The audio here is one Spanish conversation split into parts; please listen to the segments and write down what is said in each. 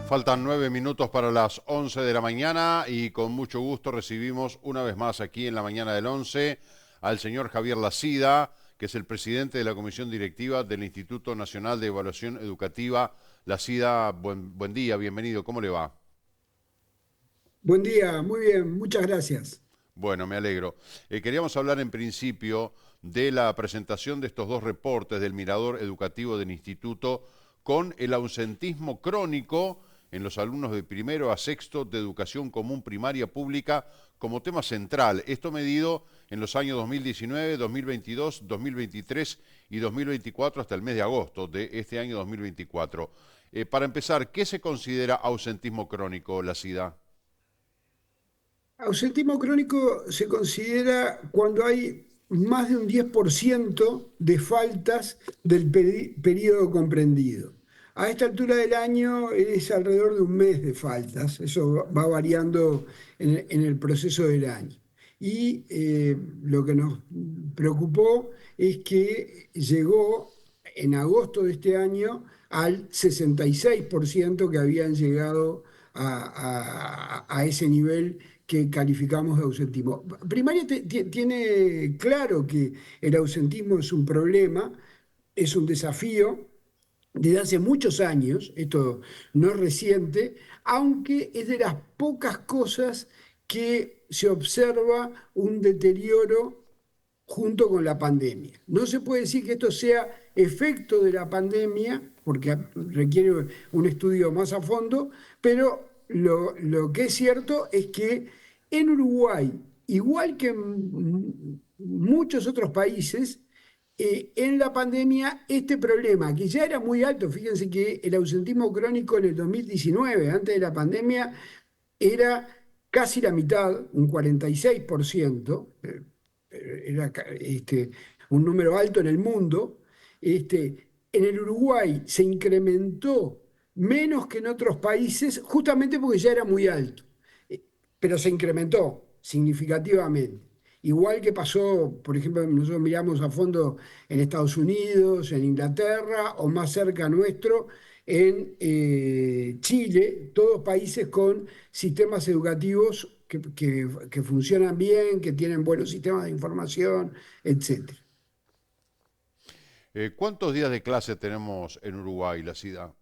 Faltan 9 minutos para las 11 de la mañana y con mucho gusto recibimos una vez más aquí en la mañana del 11 al señor Javier Lacida, que es el presidente de la Comisión Directiva del Instituto Nacional de Evaluación Educativa. Lacida, buen día, bienvenido, ¿cómo le va? Buen día, muy bien, muchas gracias. Bueno, me alegro. Queríamos hablar en principio de la presentación de estos dos reportes del Mirador Educativo del Instituto con el ausentismo crónico en los alumnos de primero a sexto de educación común primaria pública como tema central. Esto medido en los años 2019, 2022, 2023 y 2024 hasta el mes de agosto de este año 2024. Para empezar, ¿qué se considera ausentismo crónico, Lacida? Ausentismo crónico se considera cuando hay más de un 10% de faltas del periodo comprendido. A esta altura del año es alrededor de un mes de faltas, eso va variando en el proceso del año. Y lo que nos preocupó es que llegó en agosto de este año al 66% que habían llegado a ese nivel que calificamos de ausentismo. Primaria tiene claro que el ausentismo es un problema, es un desafío desde hace muchos años, esto no es reciente, aunque es de las pocas cosas que se observa un deterioro junto con la pandemia. No se puede decir que esto sea efecto de la pandemia, porque requiere un estudio más a fondo, pero lo que es cierto es que en Uruguay, igual que en muchos otros países, en la pandemia este problema, que ya era muy alto, fíjense que el ausentismo crónico en el 2019, antes de la pandemia, era casi la mitad, un 46%, era un número alto en el mundo. En el Uruguay se incrementó menos que en otros países, justamente porque ya era muy alto, eh, pero se incrementó significativamente. Igual que pasó, por ejemplo, nosotros miramos a fondo en Estados Unidos, en Inglaterra o más cerca nuestro, en Chile, todos países con sistemas educativos que funcionan bien, que tienen buenos sistemas de información, etcétera. ¿Cuántos días de clase tenemos en Uruguay, Lacida?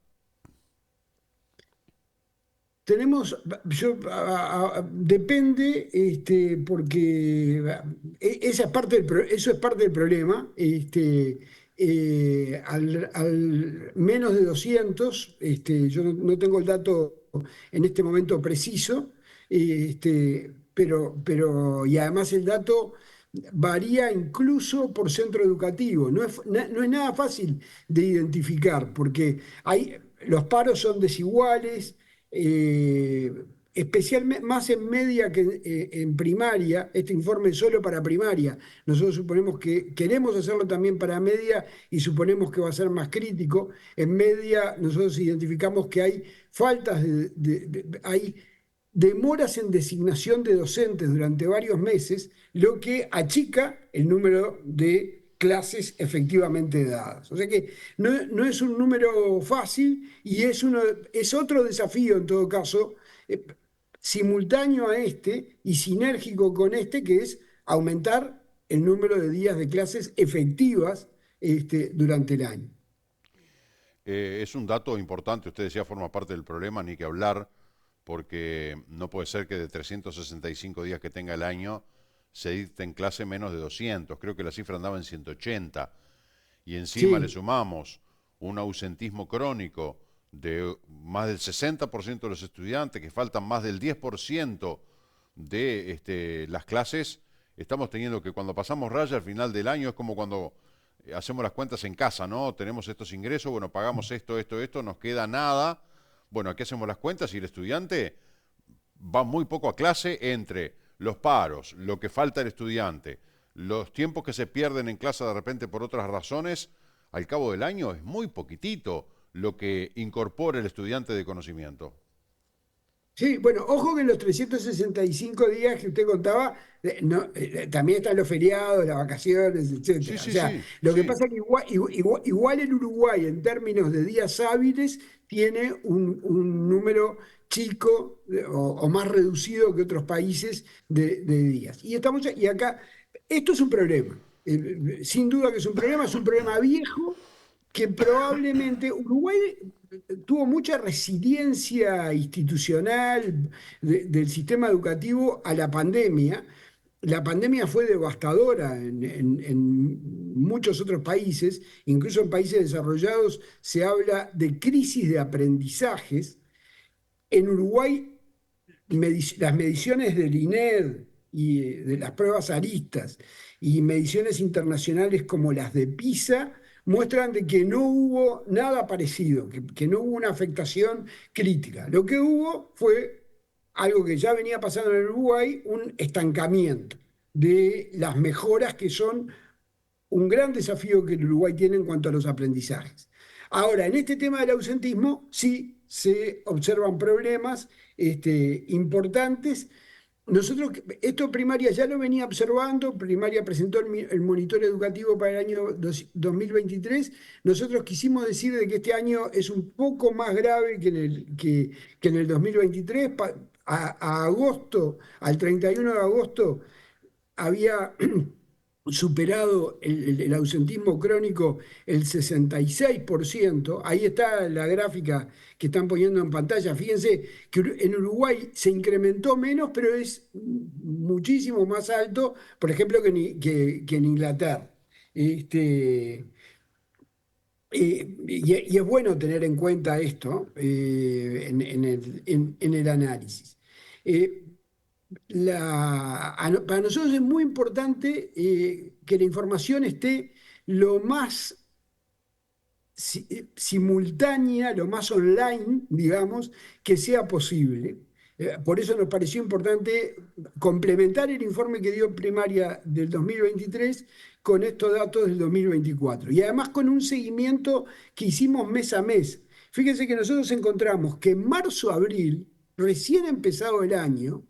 Tenemos, depende, porque esa es parte eso es parte del problema. Al menos de 200, yo no tengo el dato en este momento preciso, y además el dato varía incluso por centro educativo. No es nada fácil de identificar, porque los paros son desiguales, eh, especialmente más en media que en primaria. Este informe es solo para primaria. Nosotros suponemos que queremos hacerlo también para media y suponemos que va a ser más crítico. En media nosotros identificamos que hay faltas hay demoras en designación de docentes durante varios meses, lo que achica el número de clases efectivamente dadas. O sea que no es un número fácil y es otro desafío en todo caso, eh, simultáneo a este y sinérgico con este, que es aumentar el número de días de clases efectivas durante el año. Es un dato importante, usted decía forma parte del problema, ni que hablar, porque no puede ser que de 365 días que tenga el año se dicte en clase menos de 200. Creo que la cifra andaba en 180. Y encima le Sí, sumamos un ausentismo crónico de más del 60% de los estudiantes, que faltan más del 10% de las clases. Estamos teniendo que cuando pasamos raya al final del año es como cuando hacemos las cuentas en casa, ¿no? Tenemos estos ingresos, bueno, pagamos esto, nos queda nada. Bueno, aquí hacemos las cuentas y el estudiante va muy poco a clase entre los paros, lo que falta el estudiante, los tiempos que se pierden en clase de repente por otras razones. Al cabo del año es muy poquitito lo que incorpora el estudiante de conocimiento. Sí, bueno, ojo que en los 365 días que usted contaba, también están los feriados, las vacaciones, Sí, etcétera. O sí, sea, sí, lo que sí. pasa es que igual en Uruguay, en términos de días hábiles, tiene un número chico o más reducido que otros países de días. Y acá, esto es un problema. Sin duda que es un problema viejo que probablemente Uruguay tuvo mucha resiliencia institucional del sistema educativo a la pandemia. La pandemia fue devastadora en muchos otros países, incluso en países desarrollados se habla de crisis de aprendizajes. En Uruguay las mediciones del INED y de las pruebas aristas y mediciones internacionales como las de PISA muestran de que no hubo nada parecido, que no hubo una afectación crítica. Lo que hubo fue algo que ya venía pasando en el Uruguay, un estancamiento de las mejoras que son un gran desafío que el Uruguay tiene en cuanto a los aprendizajes. Ahora, en este tema del ausentismo, sí se observan problemas importantes. Nosotros, esto primaria ya lo venía observando, primaria presentó el monitor educativo para el año 2023. Nosotros quisimos decir de que este año es un poco más grave que en el 2023. A agosto, al 31 de agosto, había superado el ausentismo crónico el 66%. Ahí está la gráfica que están poniendo en pantalla. Fíjense que en Uruguay se incrementó menos, pero es muchísimo más alto, por ejemplo, que en Inglaterra. Este, y es bueno tener en cuenta esto en el análisis. Eh, para nosotros es muy importante que la información esté lo más simultánea, lo más online, digamos, que sea posible. Por eso nos pareció importante complementar el informe que dio primaria del 2023 con estos datos del 2024. Y además con un seguimiento que hicimos mes a mes. Fíjense que nosotros encontramos que en marzo-abril, recién empezado el año,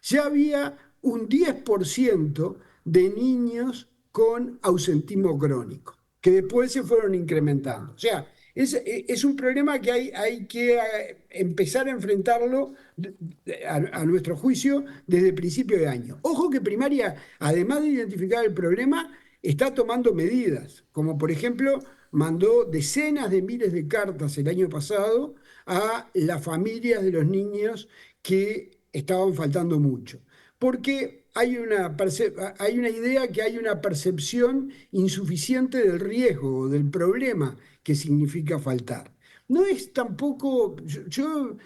ya había un 10% de niños con ausentismo crónico, que después se fueron incrementando. O sea, es un problema que hay que empezar a enfrentarlo a nuestro juicio desde el principio de año. Ojo que primaria, además de identificar el problema, está tomando medidas, como por ejemplo mandó decenas de miles de cartas el año pasado a las familias de los niños que estaban faltando mucho. Porque hay una idea que hay una percepción insuficiente del riesgo, del problema que significa faltar. No es tampoco, yo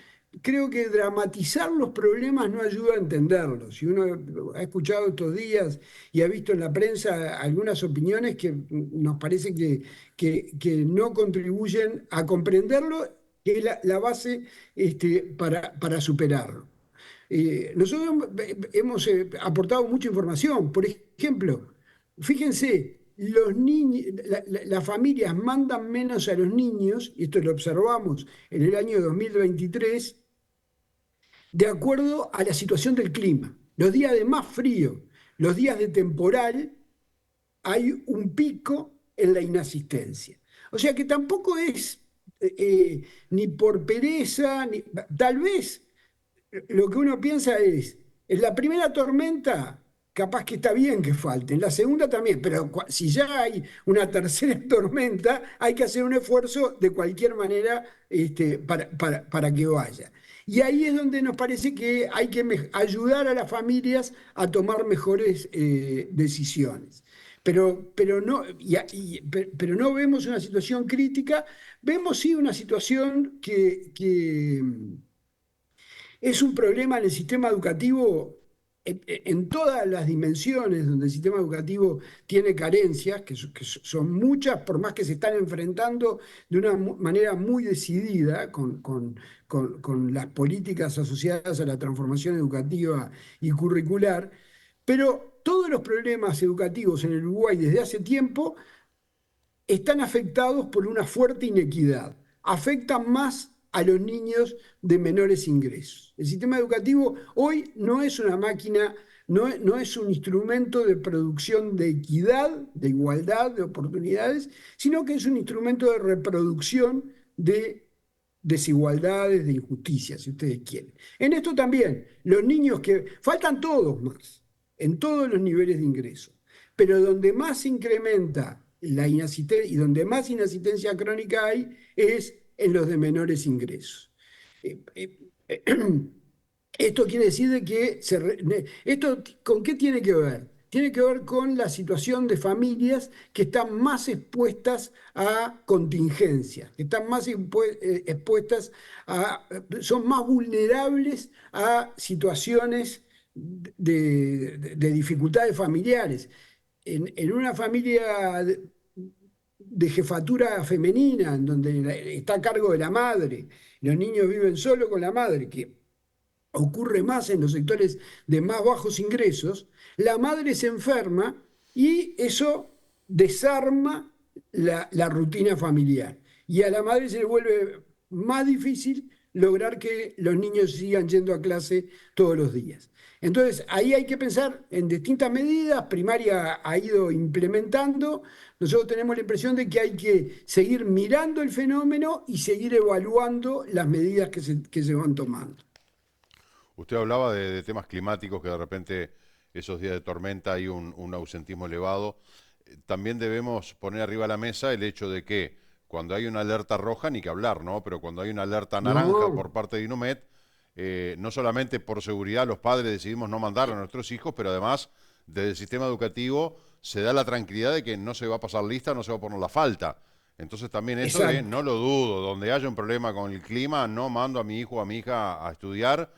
creo que dramatizar los problemas no ayuda a entenderlos. Si uno ha escuchado estos días y ha visto en la prensa algunas opiniones que nos parece que no contribuyen a comprenderlo, que es la base para superarlo. Nosotros hemos aportado mucha información. Por ejemplo, fíjense, las familias mandan menos a los niños, y esto lo observamos en el año 2023, de acuerdo a la situación del clima. Los días de más frío, los días de temporal, hay un pico en la inasistencia. O sea que tampoco es ni por pereza, tal vez lo que uno piensa es, en la primera tormenta, capaz que está bien que falte, en la segunda también, pero si ya hay una tercera tormenta, hay que hacer un esfuerzo de cualquier manera para que vaya. Y ahí es donde nos parece que hay que ayudar a las familias a tomar mejores decisiones. Pero no vemos una situación crítica, vemos sí una situación que es un problema en el sistema educativo en todas las dimensiones donde el sistema educativo tiene carencias, que son muchas, por más que se están enfrentando de una manera muy decidida con las políticas asociadas a la transformación educativa y curricular, pero todos los problemas educativos en el Uruguay desde hace tiempo están afectados por una fuerte inequidad. Afectan más a los niños de menores ingresos. El sistema educativo hoy no es una máquina, no es un instrumento de producción de equidad, de igualdad, de oportunidades, sino que es un instrumento de reproducción de desigualdades, de injusticias, si ustedes quieren. En esto también, los niños que faltan todos más, en todos los niveles de ingreso, pero donde más se incrementa la inasistencia y donde más inasistencia crónica hay es en los de menores ingresos. Eh, eh, eh, Esto quiere decir de que esto ¿con qué tiene que ver? Tiene que ver con la situación de familias que están más expuestas a contingencias, que están más expuestas son más vulnerables a situaciones de dificultades familiares. En una familia de jefatura femenina, en donde está a cargo de la madre, los niños viven solo con la madre, que ocurre más en los sectores de más bajos ingresos, la madre se enferma y eso desarma la rutina familiar. Y a la madre se le vuelve más difícil lograr que los niños sigan yendo a clase todos los días. Entonces, ahí hay que pensar en distintas medidas. Primaria ha ido implementando. Nosotros tenemos la impresión de que hay que seguir mirando el fenómeno y seguir evaluando las medidas que se van tomando. Usted hablaba de temas climáticos, que de repente esos días de tormenta hay un ausentismo elevado. También debemos poner arriba de la mesa el hecho de que cuando hay una alerta roja, ni que hablar, ¿no? Pero cuando hay una alerta naranja por No, parte de INUMED, no solamente por seguridad los padres decidimos no mandar a nuestros hijos, pero además desde el sistema educativo se da la tranquilidad de que no se va a pasar lista, no se va a poner la falta. Entonces también eso de, exacto. no lo dudo, donde haya un problema con el clima, no mando a mi hijo o a mi hija a estudiar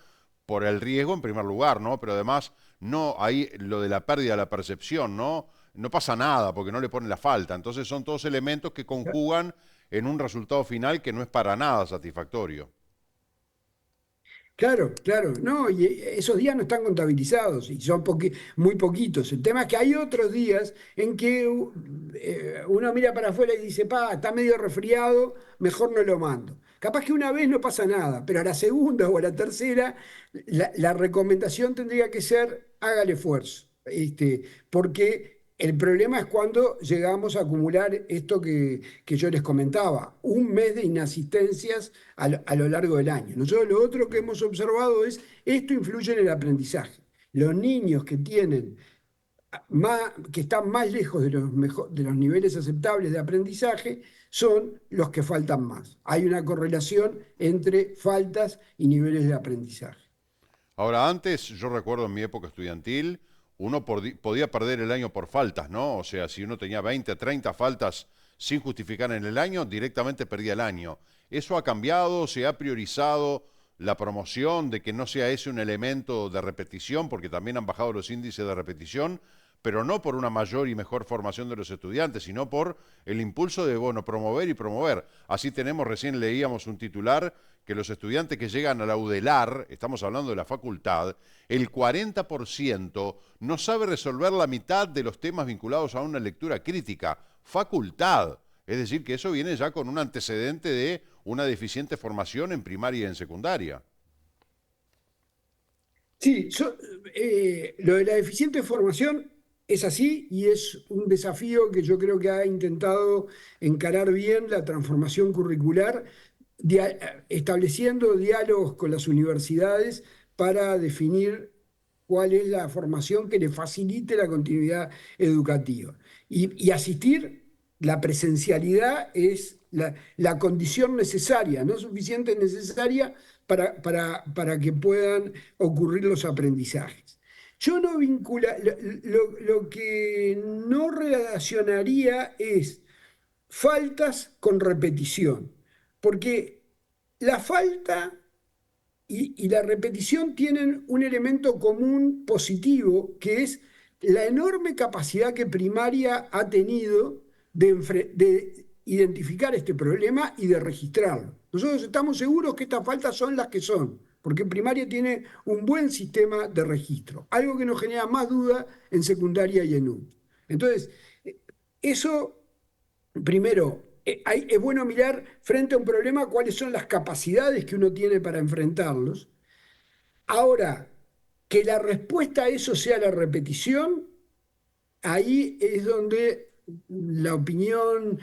por el riesgo en primer lugar, ¿no? Pero además, no, ahí lo de la pérdida de la percepción, ¿no? No pasa nada porque no le ponen la falta. Entonces son todos elementos que conjugan en un resultado final que no es para nada satisfactorio. Claro, claro, no, y esos días no están contabilizados y son muy poquitos. El tema es que hay otros días en que uno mira para afuera y dice, pa, está medio resfriado, mejor no lo mando. Capaz que una vez no pasa nada, pero a la segunda o a la tercera, la recomendación tendría que ser, haga el esfuerzo, porque el problema es cuando llegamos a acumular esto que yo les comentaba, un mes de inasistencias a lo largo del año. Nosotros lo otro que hemos observado es, esto influye en el aprendizaje. Los niños que tienen que están más lejos de los niveles aceptables de aprendizaje son los que faltan más. Hay una correlación entre faltas y niveles de aprendizaje. Ahora, antes, yo recuerdo en mi época estudiantil, uno podía perder el año por faltas, ¿no? O sea, si uno tenía 20, 30 faltas sin justificar en el año, directamente perdía el año. ¿Eso ha cambiado? ¿Se ha priorizado la promoción de que no sea ese un elemento de repetición? Porque también han bajado los índices de repetición, pero no por una mayor y mejor formación de los estudiantes, sino por el impulso de, bueno, promover y promover. Así tenemos, recién leíamos un titular, que los estudiantes que llegan a la UDELAR, estamos hablando de la facultad, el 40% no sabe resolver la mitad de los temas vinculados a una lectura crítica. Facultad. Es decir, que eso viene ya con un antecedente de una deficiente formación en primaria y en secundaria. Sí, lo de la deficiente formación es así y es un desafío que yo creo que ha intentado encarar bien la transformación curricular, estableciendo diálogos con las universidades para definir cuál es la formación que le facilite la continuidad educativa. Y asistir, la presencialidad es la condición necesaria, no suficiente, necesaria para que puedan ocurrir los aprendizajes. Yo no vincula, lo que no relacionaría es faltas con repetición, porque la falta y la repetición tienen un elemento común positivo, que es la enorme capacidad que primaria ha tenido de identificar este problema y de registrarlo. Nosotros estamos seguros que estas faltas son las que son, porque primaria tiene un buen sistema de registro, algo que nos genera más duda en secundaria y en U. Entonces, eso, primero, es bueno mirar frente a un problema cuáles son las capacidades que uno tiene para enfrentarlos. Ahora, que la respuesta a eso sea la repetición, ahí es donde la opinión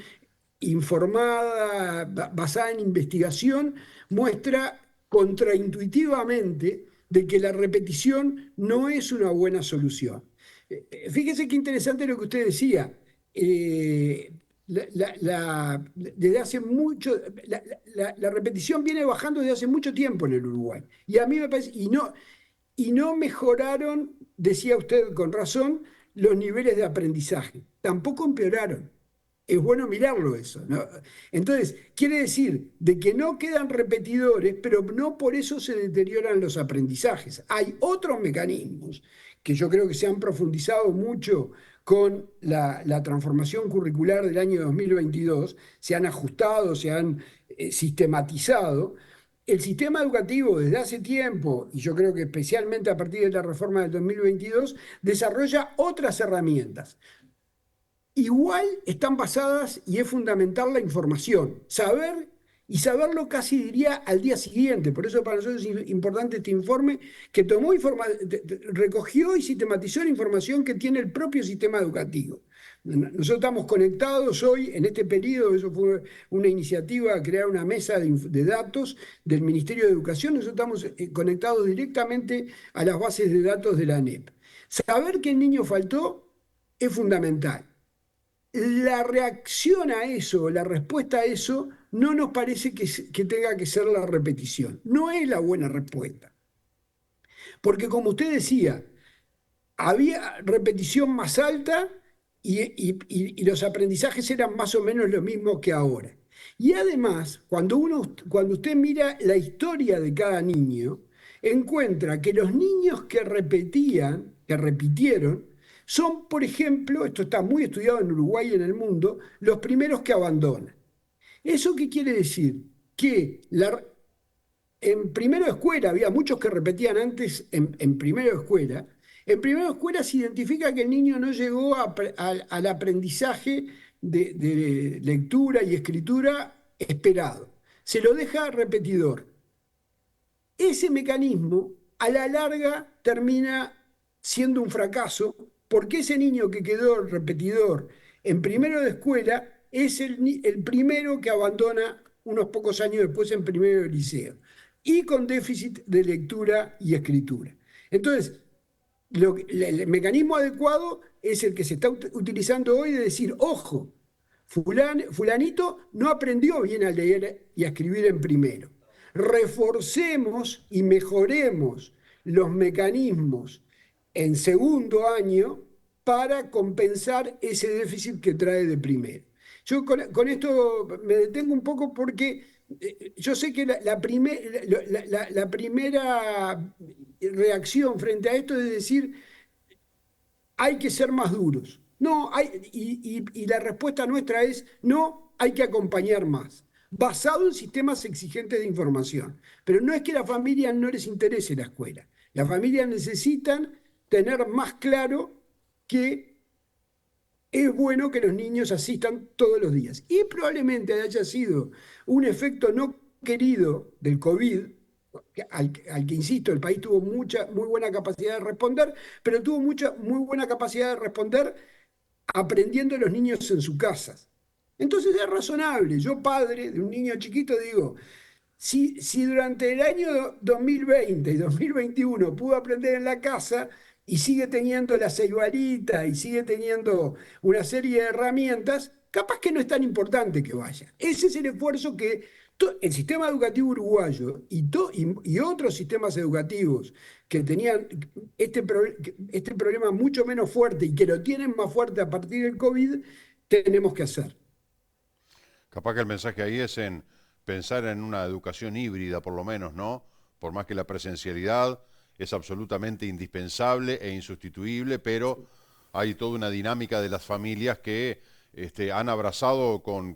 informada, basada en investigación, muestra contraintuitivamente de que la repetición no es una buena solución. Fíjese qué interesante lo que usted decía. Eh, desde hace mucho, la repetición viene bajando desde hace mucho tiempo en el Uruguay. Y a mí me parece, y no mejoraron, decía usted con razón, los niveles de aprendizaje. Tampoco empeoraron. Es bueno mirarlo eso, ¿no? Entonces, quiere decir de que no quedan repetidores, pero no por eso se deterioran los aprendizajes. Hay otros mecanismos que yo creo que se han profundizado mucho con la transformación curricular del año 2022, se han ajustado, se han sistematizado. El sistema educativo desde hace tiempo, y yo creo que especialmente a partir de la reforma del 2022, desarrolla otras herramientas. Igual están basadas y es fundamental la información, saber y saberlo casi diría al día siguiente. Por eso para nosotros es importante este informe que recogió y sistematizó la información que tiene el propio sistema educativo. Nosotros estamos conectados hoy, en este periodo, eso fue una iniciativa, crear una mesa de datos del Ministerio de Educación, nosotros estamos conectados directamente a las bases de datos de la ANEP. Saber que el niño faltó es fundamental. La reacción a eso, la respuesta a eso, no nos parece que tenga que ser la repetición. No es la buena respuesta. Porque como usted decía, había repetición más alta y los aprendizajes eran más o menos lo mismo que ahora. Y además, cuando usted mira la historia de cada niño, encuentra que los niños que repitieron, son, por ejemplo, esto está muy estudiado en Uruguay y en el mundo, los primeros que abandonan. ¿Eso qué quiere decir? Que en primero de escuela, había muchos que repetían antes en primero de escuela. En primero de escuela se identifica que el niño no llegó al aprendizaje de lectura y escritura esperado. Se lo deja repetidor. Ese mecanismo, a la larga, termina siendo un fracaso, porque ese niño que quedó repetidor en primero de escuela es el primero que abandona unos pocos años después en primero de liceo, y con déficit de lectura y escritura. Entonces, el mecanismo adecuado es el que se está utilizando hoy de decir, ojo, fulanito no aprendió bien a leer y a escribir en primero. Reforcemos y mejoremos los mecanismos en segundo año para compensar ese déficit que trae de primero. Yo con esto me detengo un poco porque yo sé que la primera reacción frente a esto es decir, hay que ser más duros. No, y la respuesta nuestra es, no, hay que acompañar más, basado en sistemas exigentes de información. Pero no es que a la familia no les interese la escuela. Las familias necesitan tener más claro que es bueno que los niños asistan todos los días. Y probablemente haya sido un efecto no querido del COVID, al que insisto, el país tuvo muy buena capacidad de responder, pero tuvo muy buena capacidad de responder aprendiendo los niños en sus casas. Entonces es razonable. Yo, padre de un niño chiquito, digo, si durante el año 2020 y 2021 pudo aprender en la casa y sigue teniendo la ceibalita y sigue teniendo una serie de herramientas, capaz que no es tan importante que vaya. Ese es el esfuerzo que el sistema educativo uruguayo y otros sistemas educativos que tenían este problema mucho menos fuerte y que lo tienen más fuerte a partir del COVID, tenemos que hacer. Capaz que el mensaje ahí es en pensar en una educación híbrida, por lo menos, ¿no? Por más que la presencialidad es absolutamente indispensable e insustituible, pero hay toda una dinámica de las familias que han abrazado con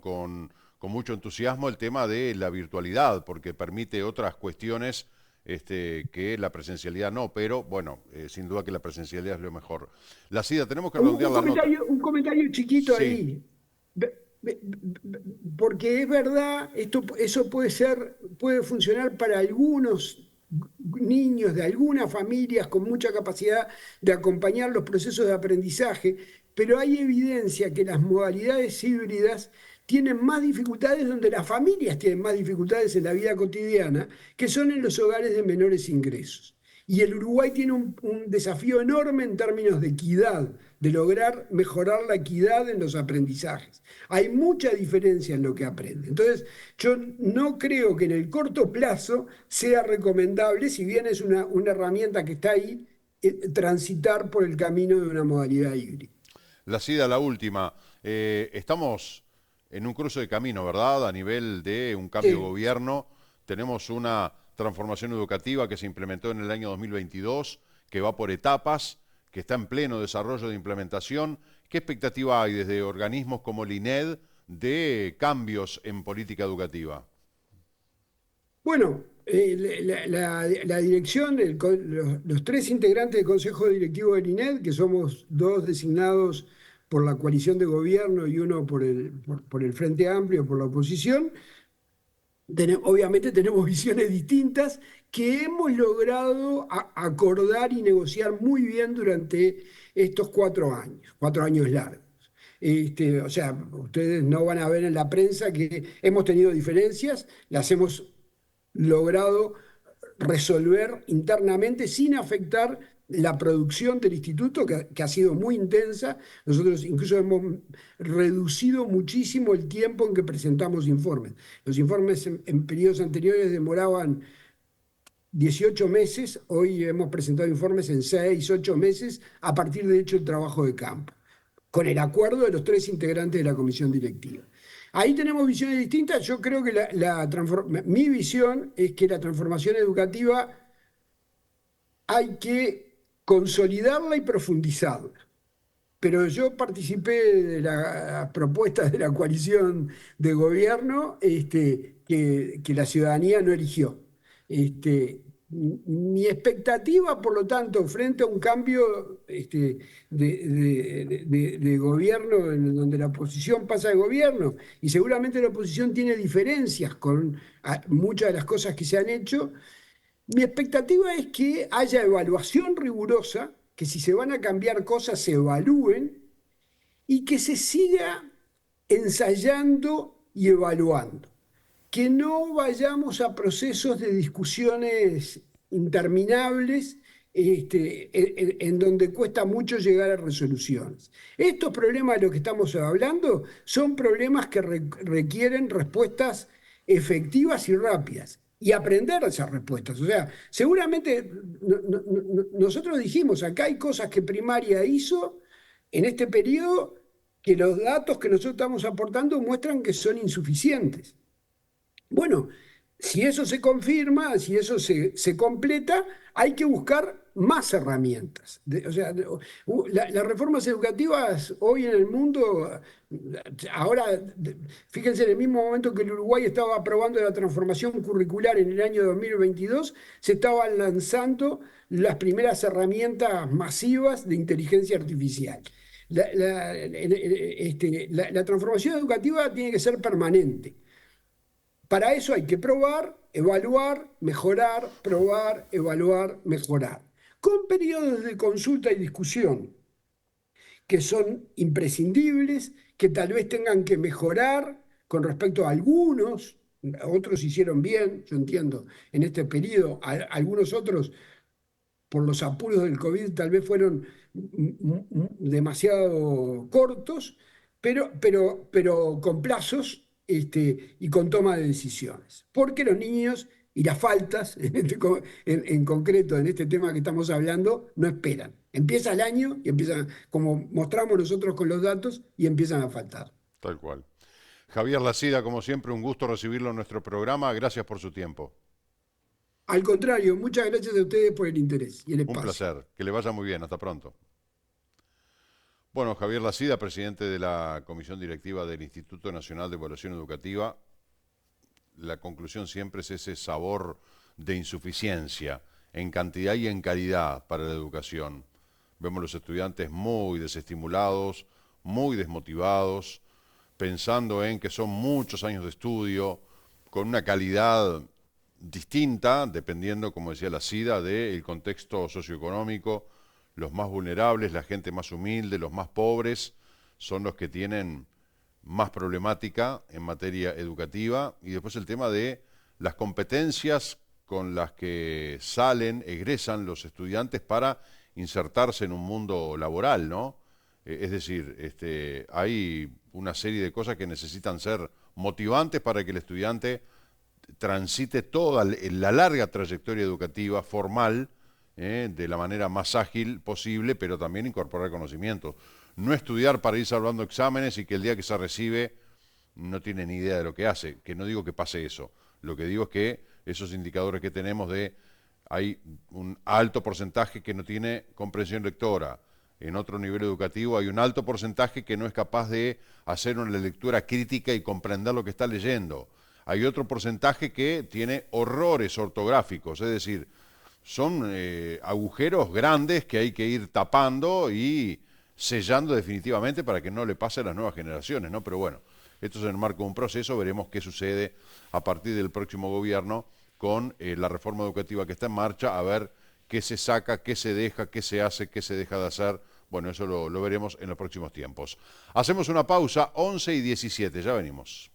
mucho entusiasmo el tema de la virtualidad, porque permite otras cuestiones que la presencialidad no, pero bueno, sin duda que la presencialidad es lo mejor. La SIDA, tenemos que redondear la nota. Un comentario chiquito Sí, ahí. Porque es verdad, eso puede funcionar para algunos niños de algunas familias con mucha capacidad de acompañar los procesos de aprendizaje, pero hay evidencia que las modalidades híbridas tienen más dificultades donde las familias tienen más dificultades en la vida cotidiana, que son en los hogares de menores ingresos. Y el Uruguay tiene un desafío enorme en términos de equidad, de lograr mejorar la equidad en los aprendizajes. Hay mucha diferencia en lo que aprende. Entonces, yo no creo que en el corto plazo sea recomendable, si bien es una herramienta que está ahí, transitar por el camino de una modalidad híbrida. La SIDA, la última. Estamos en un cruce de camino, ¿verdad? A nivel de un cambio de Sí. gobierno. Tenemos una transformación educativa que se implementó en el año 2022, que va por etapas, que está en pleno desarrollo de implementación. ¿Qué expectativa hay desde organismos como el INED de cambios en política educativa? Bueno, la dirección, los tres integrantes del Consejo Directivo del INED, que somos dos designados por la coalición de gobierno y uno por el Frente Amplio, por la oposición, obviamente tenemos visiones distintas que hemos logrado acordar y negociar muy bien durante estos 4 años largos. O sea, ustedes no van a ver en la prensa que hemos tenido diferencias, las hemos logrado resolver internamente sin afectar la producción del instituto, que ha sido muy intensa. Nosotros incluso hemos reducido muchísimo el tiempo en que presentamos informes. Los informes en periodos anteriores demoraban 18 meses, hoy hemos presentado informes en 6, 8 meses, a partir de hecho el trabajo de campo, con el acuerdo de los tres integrantes de la comisión directiva. Ahí tenemos visiones distintas. Yo creo que mi visión es que la transformación educativa hay que consolidarla y profundizarla. Pero yo participé de las propuestas de la coalición de gobierno que la ciudadanía no eligió. Mi expectativa, por lo tanto, frente a un cambio de gobierno en donde la oposición pasa de gobierno, y seguramente la oposición tiene diferencias con muchas de las cosas que se han hecho, mi expectativa es que haya evaluación rigurosa, que si se van a cambiar cosas se evalúen y que se siga ensayando y evaluando. Que no vayamos a procesos de discusiones interminables en donde cuesta mucho llegar a resoluciones. Estos problemas de los que estamos hablando son problemas que requieren respuestas efectivas y rápidas. Y aprender esas respuestas. O sea, seguramente nosotros dijimos, acá hay cosas que primaria hizo en este periodo que los datos que nosotros estamos aportando muestran que son insuficientes. Bueno, si eso se confirma, si eso se completa, hay que buscar más herramientas. O sea, las reformas educativas hoy en el mundo, ahora, fíjense, en el mismo momento que el Uruguay estaba aprobando la transformación curricular en el año 2022, se estaban lanzando las primeras herramientas masivas de inteligencia artificial. La transformación educativa tiene que ser permanente. Para eso hay que probar, evaluar, mejorar, probar, evaluar, mejorar. Con periodos de consulta y discusión que son imprescindibles, que tal vez tengan que mejorar con respecto a algunos, otros hicieron bien, yo entiendo, en este periodo, algunos otros por los apuros del COVID tal vez fueron demasiado cortos, pero con plazos y con toma de decisiones. Porque los niños y las faltas, en concreto en este tema que estamos hablando, no esperan. Empieza el año y empiezan, como mostramos nosotros con los datos, y empiezan a faltar. Tal cual. Javier Lacida, como siempre, un gusto recibirlo en nuestro programa. Gracias por su tiempo. Al contrario, muchas gracias a ustedes por el interés y el Un espacio. placer. Que le vaya muy bien. Hasta pronto. Bueno, Javier Lacida, presidente de la Comisión Directiva del Instituto Nacional de Evaluación Educativa. La conclusión siempre es ese sabor de insuficiencia en cantidad y en calidad para la educación. Vemos los estudiantes muy desestimulados, muy desmotivados, pensando en que son muchos años de estudio, con una calidad distinta, dependiendo, como decía la CIDA, del contexto socioeconómico. Los más vulnerables, la gente más humilde, los más pobres, son los que tienen más problemática en materia educativa. Y después el tema de las competencias con las que salen, egresan los estudiantes para insertarse en un mundo laboral, ¿no? Es decir, hay una serie de cosas que necesitan ser motivantes para que el estudiante transite toda la larga trayectoria educativa formal de la manera más ágil posible, pero también incorporar conocimientos. No estudiar para ir salvando exámenes y que el día que se recibe no tiene ni idea de lo que hace, que no digo que pase eso. Lo que digo es que esos indicadores que tenemos hay un alto porcentaje que no tiene comprensión lectora. En otro nivel educativo hay un alto porcentaje que no es capaz de hacer una lectura crítica y comprender lo que está leyendo. Hay otro porcentaje que tiene horrores ortográficos, es decir, son agujeros grandes que hay que ir tapando y sellando definitivamente para que no le pase a las nuevas generaciones, ¿no? Pero bueno, esto es en el marco de un proceso, veremos qué sucede a partir del próximo gobierno con la reforma educativa que está en marcha, a ver qué se saca, qué se deja, qué se hace, qué se deja de hacer. Bueno, eso lo veremos en los próximos tiempos. Hacemos una pausa, 11:17, ya venimos.